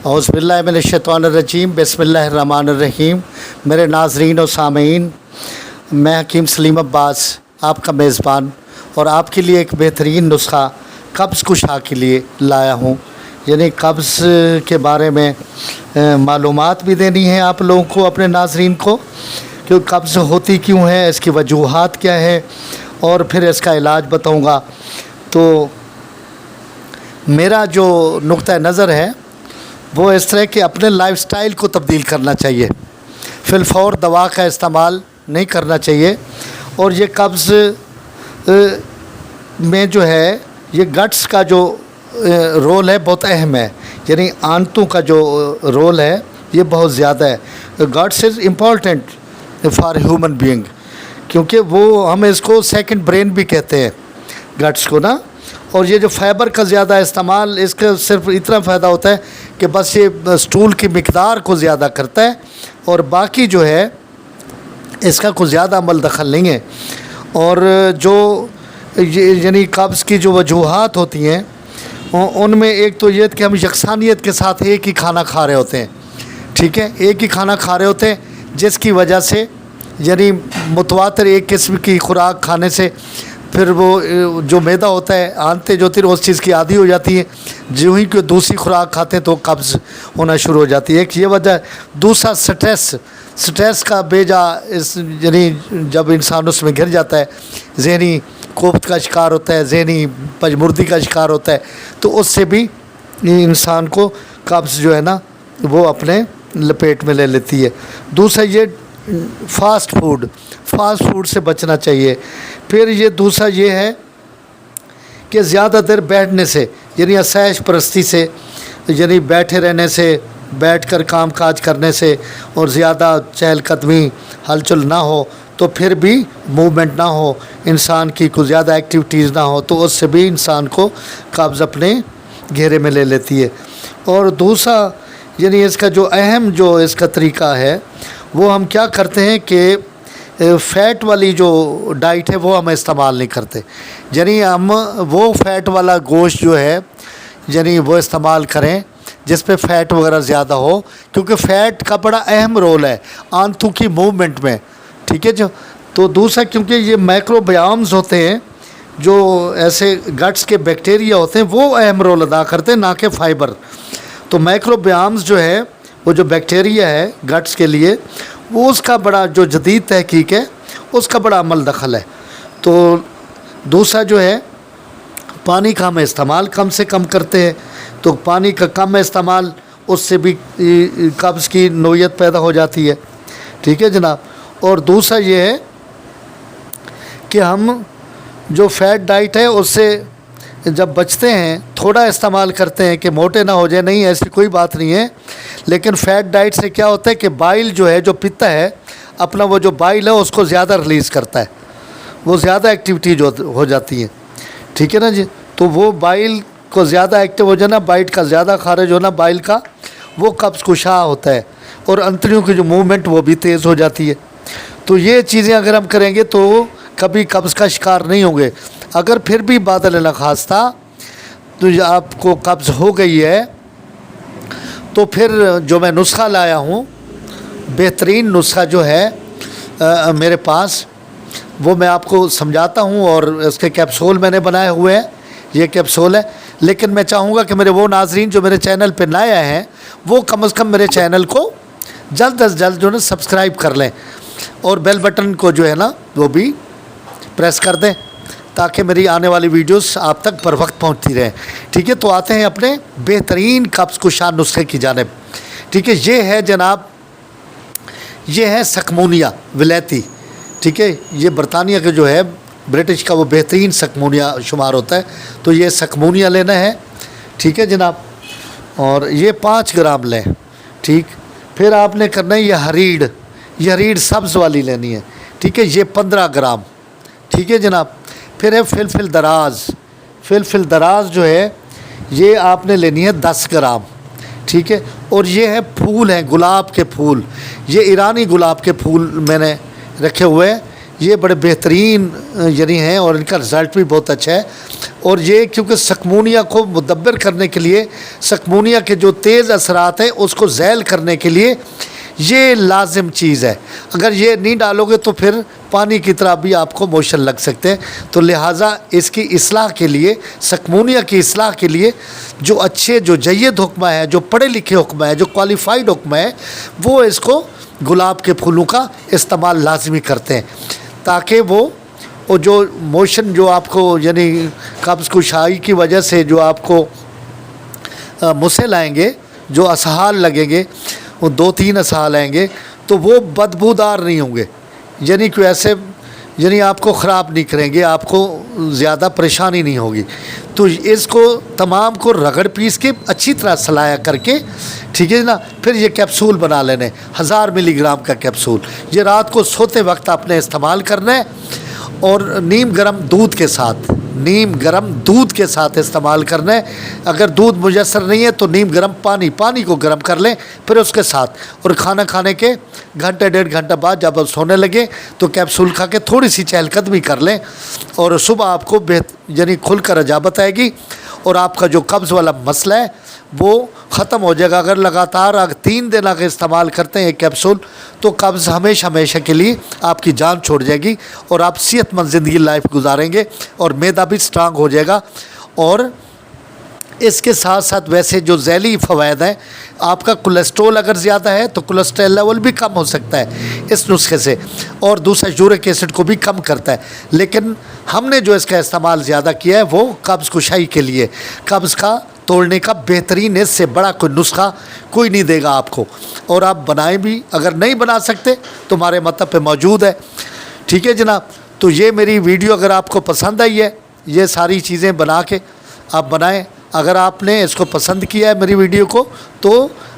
औज़ुबिल्लाहिमिनश्शैतानिर्रजीम बिस्मिल्लाहिर्रहमानिर्रहीम। मेरे नाज़रीन और सामीन, मैं हकीम सलीम अब्बास आपका मेज़बान और आपके लिए एक बेहतरीन नुस्खा कब्ज़ कुशा के लिए लाया हूँ। यानी कब्ज़ के बारे में मालूमात भी देनी है आप लोगों को, अपने नाज़रीन को, कि कब्ज़ होती क्यों है, इसकी वजूहात क्या है, और फिर इसका इलाज बताऊँगा। तो मेरा जो नुक्ता नज़र है वो इस तरह कि अपने लाइफस्टाइल को तब्दील करना चाहिए, फिलफौर दवा का इस्तेमाल नहीं करना चाहिए। और ये कब्ज़ में जो है ये गट्स का जो रोल है बहुत अहम है, यानी आंतों का जो रोल है ये बहुत ज़्यादा है। Guts is important for human being, क्योंकि वो हम इसको सेकंड ब्रेन भी कहते हैं गट्स को ना। और ये जो फाइबर का ज़्यादा इस्तेमाल, इसका सिर्फ इतना फ़ायदा होता है कि बस ये स्टूल की मिकदार को ज़्यादा करता है, और बाकी जो है इसका कोई ज़्यादा अमल दखल नहीं है। और जो यानी कब्ज़ की जो वजूहात होती हैं उनमें एक तो ये कि हम यकसानियत के साथ एक ही खाना खा रहे होते हैं, ठीक है, एक ही खाना खा रहे होते हैं, जिसकी वजह से यानी मुतवातिर एक किस्म की खुराक खाने से फिर वो जो मैदा होता है, आंतें जो होती हैं उस चीज़ की आदी हो जाती है। जो ही कोई दूसरी खुराक खाते हैं तो कब्ज़ होना शुरू हो जाती है। एक ये वजह। दूसरा स्ट्रेस का बेजा इस यानी जब इंसान उसमें घिर जाता है, ज़हनी कोफ्त का शिकार होता है, ज़हनी पजमुर्दी का शिकार होता है, तो उससे भी इंसान को कब्ज़ जो है ना वो अपने लपेट में ले लेती है। दूसरा ये फास्ट फूड से बचना चाहिए। फिर ये दूसरा ये है कि ज़्यादा देर बैठने से, यानी असैश परस्ती से, यानी बैठे रहने से, बैठकर काम काज करने से, और ज़्यादा चहलकदमी हलचल ना हो, तो फिर भी मूवमेंट ना हो इंसान की, कुछ ज़्यादा एक्टिविटीज़ ना हो, तो उससे भी इंसान को कब्ज़ अपने घेरे में ले लेती है। और दूसरा यानी इसका जो अहम जो इसका तरीका है वो हम क्या करते हैं कि फ़ैट वाली जो डाइट है वो हम इस्तेमाल नहीं करते। यानी हम वो फ़ैट वाला गोश्त जो है यानी वो इस्तेमाल करें जिस पे फ़ैट वगैरह ज़्यादा हो, क्योंकि फ़ैट का बड़ा अहम रोल है आंतों की मूवमेंट में, ठीक है जो। तो दूसरा क्योंकि ये माइक्रोबायोम्स होते हैं, जो ऐसे गट्स के बैक्टीरिया होते हैं, वो अहम रोल अदा करते हैं, ना कि फ़ाइबर। तो माइक्रोबायोम्स जो है वो जो बैक्टीरिया है गट्स के लिए, वो उसका बड़ा जो जदीद तहकीक है उसका बड़ा अमल दखल है। तो दूसरा जो है पानी का हम इस्तेमाल कम से कम करते हैं, तो पानी का कम इस्तेमाल उससे भी कब्ज़ की नोयत पैदा हो जाती है, ठीक है जनाब। और दूसरा ये है कि हम जो फ़ैट डाइट है उससे जब बचते हैं, थोड़ा इस्तेमाल करते हैं कि मोटे ना हो जाए, नहीं ऐसी कोई बात नहीं है। लेकिन फ़ैट डाइट से क्या होता है कि बाइल जो है, जो पित्ता है अपना, वो जो बाइल है उसको ज़्यादा रिलीज़ करता है, वो ज़्यादा एक्टिविटी जो हो जाती है, ठीक है ना जी। तो वो बाइल को ज़्यादा एक्टिव हो जाना, बाइट का ज़्यादा खारिज होना बाइल का, वो कब्ज़ कुशा होता है, और अंतड़ियों की जो मूवमेंट वो भी तेज़ हो जाती है। तो ये चीज़ें अगर हम करेंगे तो कभी कब्ज़ का शिकार नहीं होंगे। अगर फिर भी बादल न खास्ता तो आपको कब्ज़ हो गई है, तो फिर जो मैं नुस्खा लाया हूँ, बेहतरीन नुस्खा जो है मेरे पास, वो मैं आपको समझाता हूँ। और इसके कैप्सूल मैंने बनाए हुए हैं, ये कैप्सूल है। लेकिन मैं चाहूँगा कि मेरे वो नाज़रीन जो मेरे चैनल पे नए आए हैं वो कम से कम मेरे चैनल को जल्द अज जल्द जो है सब्सक्राइब कर लें, और बेल बटन को जो है ना वो भी प्रेस कर दें, ताकि मेरी आने वाली वीडियोस आप तक बर वक्त पहुँचती रहें, ठीक है। तो आते हैं अपने बेहतरीन कब्ज़ कुशा नुस्खे की जानिब, ठीक है। ये है जनाब, ये है सकमूनिया विलायती, ठीक है। ये बरतानिया के जो है ब्रिटिश का वो बेहतरीन सकमूनिया शुमार होता है। तो ये सकमूनिया लेना है, ठीक है जनाब, और ये 5 ग्राम लें, ठीक। फिर आपने करना है ये हरीड़ सब्ज़ वाली लेनी है, ठीक है, ये 15 ग्राम, ठीक है जनाब। फिर है फिलफिल दराज जो है ये आपने लेनी है 10 ग्राम, ठीक है। और ये है फूल हैं गुलाब के फूल, ये ईरानी गुलाब के फूल मैंने रखे हुए हैं, یہ بڑے بہترین یعنی ہیں اور ان کا رزلٹ بھی بہت اچھا ہے. اور یہ کیونکہ سکمونیا کو مدبر کرنے کے لیے، سکمونیا کے جو تیز اثرات ہیں اس کو ذیل کرنے کے لیے یہ لازم چیز ہے. اگر یہ نہیں ڈالو گے تو پھر پانی کی طرح بھی آپ کو موشن لگ سکتے ہیں. تو لہٰذا اس کی اصلاح کے لیے، سکمونیا کی اصلاح کے لیے جو اچھے، جو جید حکمہ ہے، جو پڑھے لکھے حکمہ ہے، جو کوالیفائڈ حکمہ ہے، وہ اس کو گلاب کے پھولوں کا استعمال لازمی کرتے ہیں تاکہ وہ جو موشن جو آپ کو یعنی قبض کشائی کی وجہ سے جو آپ کو مسل آئیں گے، جو اسہال لگیں گے، وہ 2-3 اسہال آئیں گے تو وہ بدبودار نہیں ہوں گے، یعنی کوئی ایسے یعنی آپ کو خراب نہیں کریں گے، آپ کو زیادہ پریشانی نہیں ہوگی. تو اس کو تمام کو رگڑ پیس کے اچھی طرح سلایا کر کے، ٹھیک ہے نا، پھر یہ کیپسول بنا لینے 1000 ملی گرام کا کیپسول. یہ رات کو سوتے وقت آپ نے استعمال کرنا ہے اور نیم گرم دودھ کے ساتھ، نیم گرم دودھ کے ساتھ استعمال کرنا ہے. اگر دودھ میسر نہیں ہے تو نیم گرم پانی کو گرم کر لیں پھر اس کے ساتھ. اور کھانا کھانے کے گھنٹے 1.5 گھنٹہ بعد جب آپ سونے لگے تو کیپسول کھا کے تھوڑی سی چہل قدمی کر لیں اور صبح آپ کو یعنی کھل کر اجابت آئے گی اور آپ کا جو قبض والا مسئلہ ہے وہ ختم ہو جائے گا. اگر لگاتار 3 دن اگر استعمال کرتے ہیں ایک کیپسول تو قبض ہمیشہ کے لیے آپ کی جان چھوڑ جائے گی اور آپ صحت مند زندگی لائف گزاریں گے اور معدہ بھی سٹرانگ ہو جائے گا. اور اس کے ساتھ ساتھ ویسے جو ذیلی فوائد ہیں، آپ کا کولیسٹرول اگر زیادہ ہے تو کولیسٹرول لیول بھی کم ہو سکتا ہے اس نسخے سے، اور دوسرا یورک ایسڈ کو بھی کم کرتا ہے. لیکن ہم نے جو اس کا استعمال زیادہ کیا ہے وہ قبض کشائی کے لیے. قبض کا توڑنے کا بہترین، اس سے بڑا کوئی نسخہ کوئی نہیں دے گا آپ کو. اور آپ بنائیں بھی، اگر نہیں بنا سکتے تو ہمارے مطلب پہ موجود ہے. ٹھیک ہے جناب. تو یہ میری ویڈیو اگر آپ کو پسند آئی ہے، یہ ساری چیزیں بنا کے آپ بنائیں. اگر آپ نے اس کو پسند کیا ہے میری ویڈیو کو تو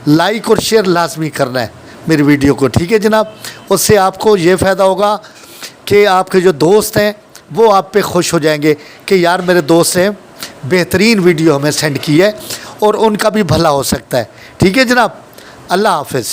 لائک اور شیئر لازمی کرنا ہے میری ویڈیو کو. ٹھیک ہے جناب. اس سے آپ کو یہ فائدہ ہوگا کہ آپ کے جو دوست ہیں وہ آپ پہ خوش ہو جائیں گے کہ یار میرے دوست ہیں بہترین ویڈیو ہمیں سینڈ کی ہے اور ان کا بھی بھلا ہو سکتا ہے. ٹھیک ہے جناب. اللہ حافظ.